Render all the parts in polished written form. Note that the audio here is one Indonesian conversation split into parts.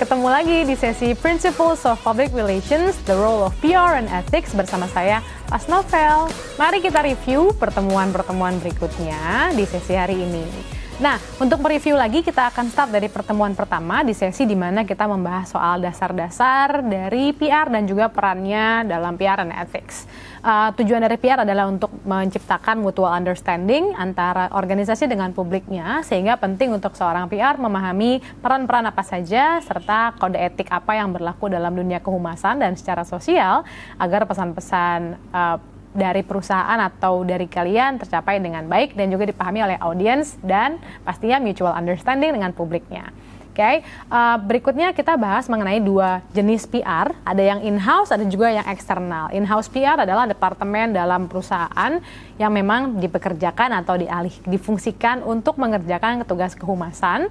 ketemu lagi di sesi Principles of Public Relations, The Role of PR and Ethics bersama saya, Pas Novel. Mari kita review pertemuan-pertemuan berikutnya di sesi hari ini. Nah, untuk mereview lagi kita akan start dari pertemuan pertama di sesi di mana kita membahas soal dasar-dasar dari PR dan juga perannya dalam PR and Ethics. Tujuan dari PR adalah untuk menciptakan mutual understanding antara organisasi dengan publiknya, sehingga penting untuk seorang PR memahami peran-peran apa saja serta kode etik apa yang berlaku dalam dunia kehumasan dan secara sosial agar pesan-pesan dari perusahaan atau dari kalian tercapai dengan baik dan juga dipahami oleh audiens dan pastinya mutual understanding dengan publiknya. Oke, berikutnya kita bahas mengenai dua jenis PR, ada yang in-house, ada juga yang eksternal. In-house PR adalah departemen dalam perusahaan yang memang dipekerjakan atau difungsikan untuk mengerjakan tugas kehumasan,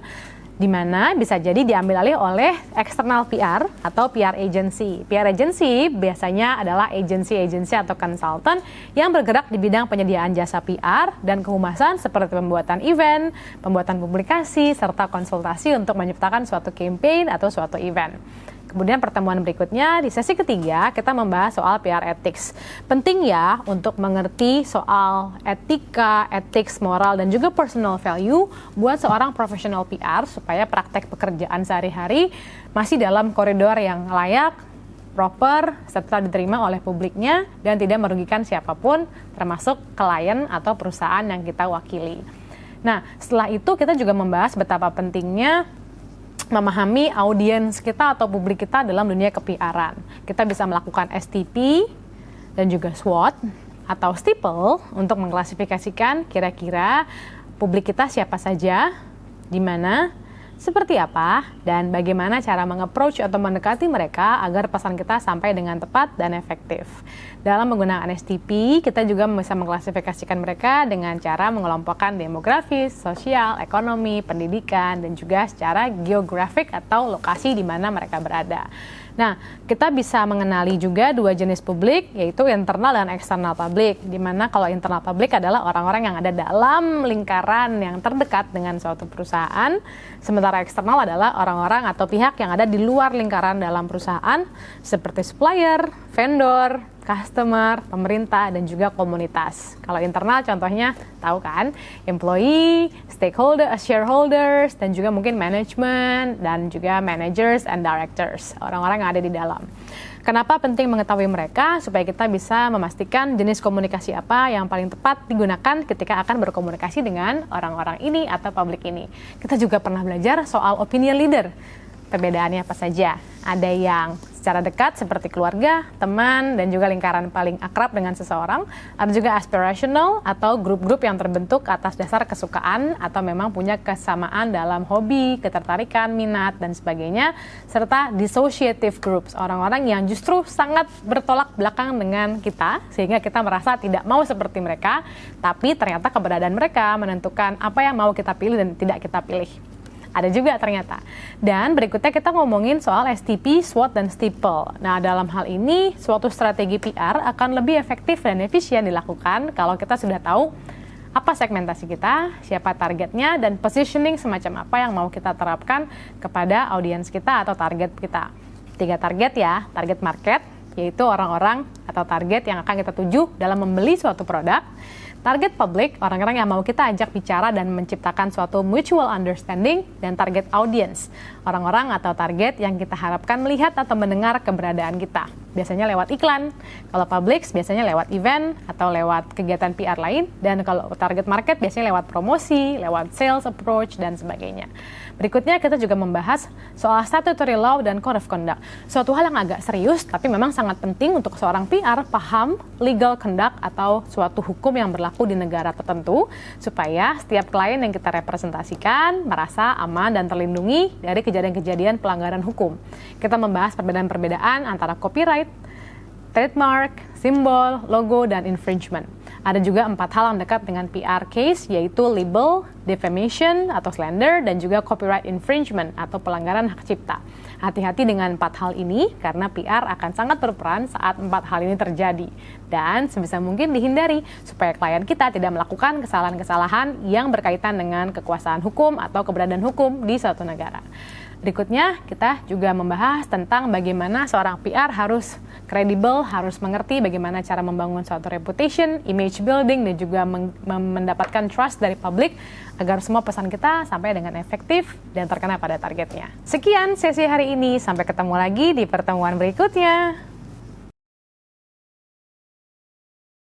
di mana bisa jadi diambil alih oleh eksternal PR atau PR agency. PR agency biasanya adalah agency atau konsultan yang bergerak di bidang penyediaan jasa PR dan kehumasan seperti pembuatan event, pembuatan publikasi, serta konsultasi untuk menciptakan suatu campaign atau suatu event. Kemudian pertemuan berikutnya di sesi ketiga kita membahas soal PR ethics. Penting ya untuk mengerti soal etika, ethics, moral, dan juga personal value buat seorang profesional PR supaya praktek pekerjaan sehari-hari masih dalam koridor yang layak, proper, serta diterima oleh publiknya dan tidak merugikan siapapun termasuk klien atau perusahaan yang kita wakili. Nah, setelah itu kita juga membahas betapa pentingnya memahami audiens kita atau publik kita dalam dunia ke-PR-an. Kita bisa melakukan STP dan juga SWOT atau STIPL untuk mengklasifikasikan kira-kira publik kita siapa saja, di mana, seperti apa, dan bagaimana cara meng-approach atau mendekati mereka agar pesan kita sampai dengan tepat dan efektif. Dalam menggunakan STP, kita juga bisa mengklasifikasikan mereka dengan cara mengelompokkan demografis, sosial, ekonomi, pendidikan, dan juga secara geografik atau lokasi di mana mereka berada. Nah, kita bisa mengenali juga dua jenis publik, yaitu internal dan eksternal publik, di mana kalau internal publik adalah orang-orang yang ada dalam lingkaran yang terdekat dengan suatu perusahaan, sementara eksternal adalah orang-orang atau pihak yang ada di luar lingkaran dalam perusahaan, seperti supplier, vendor, customer, pemerintah, dan juga komunitas. Kalau internal contohnya tahu kan, employee, stakeholder, shareholders, dan juga mungkin management, dan juga managers and directors, orang-orang yang ada di dalam. Kenapa penting mengetahui mereka? Supaya kita bisa memastikan jenis komunikasi apa yang paling tepat digunakan ketika akan berkomunikasi dengan orang-orang ini atau publik ini. Kita juga pernah belajar soal opinion leader. Perbedaannya apa saja? Ada yang secara dekat seperti keluarga, teman, dan juga lingkaran paling akrab dengan seseorang. Ada juga aspirational atau grup-grup yang terbentuk atas dasar kesukaan atau memang punya kesamaan dalam hobi, ketertarikan, minat, dan sebagainya. Serta dissociative groups, orang-orang yang justru sangat bertolak belakang dengan kita, sehingga kita merasa tidak mau seperti mereka, tapi ternyata keberadaan mereka menentukan apa yang mau kita pilih dan tidak kita pilih. Ada juga ternyata. Dan berikutnya kita ngomongin soal STP, SWOT, dan STIPL. Nah, dalam hal ini, suatu strategi PR akan lebih efektif dan efisien dilakukan kalau kita sudah tahu apa segmentasi kita, siapa targetnya, dan positioning semacam apa yang mau kita terapkan kepada audiens kita atau target kita. 3 target ya, target market, yaitu orang-orang atau target yang akan kita tuju dalam membeli suatu produk. Target public, orang-orang yang mau kita ajak bicara dan menciptakan suatu mutual understanding, dan target audience, orang-orang atau target yang kita harapkan melihat atau mendengar keberadaan kita. Biasanya lewat iklan, kalau public biasanya lewat event atau lewat kegiatan PR lain, dan kalau target market biasanya lewat promosi, lewat sales approach, dan sebagainya. Berikutnya kita juga membahas soal statutory law dan code of conduct. Suatu hal yang agak serius, tapi memang sangat penting untuk seorang PR paham legal conduct atau suatu hukum yang berlaku di negara tertentu, supaya setiap klien yang kita representasikan merasa aman dan terlindungi dari kejadian-kejadian pelanggaran hukum. Kita membahas perbedaan-perbedaan antara copyright, trademark, simbol, logo, dan infringement. Ada juga 4 hal yang dekat dengan PR case, yaitu libel, defamation atau slander, dan juga copyright infringement atau pelanggaran hak cipta. Hati-hati dengan 4 hal ini karena PR akan sangat berperan saat 4 hal ini terjadi. Dan sebisa mungkin dihindari supaya klien kita tidak melakukan kesalahan-kesalahan yang berkaitan dengan kekuasaan hukum atau keberadaan hukum di suatu negara. Berikutnya, kita juga membahas tentang bagaimana seorang PR harus kredibel, harus mengerti bagaimana cara membangun suatu reputation, image building, dan juga mendapatkan trust dari publik agar semua pesan kita sampai dengan efektif dan terkena pada targetnya. Sekian sesi hari ini, sampai ketemu lagi di pertemuan berikutnya.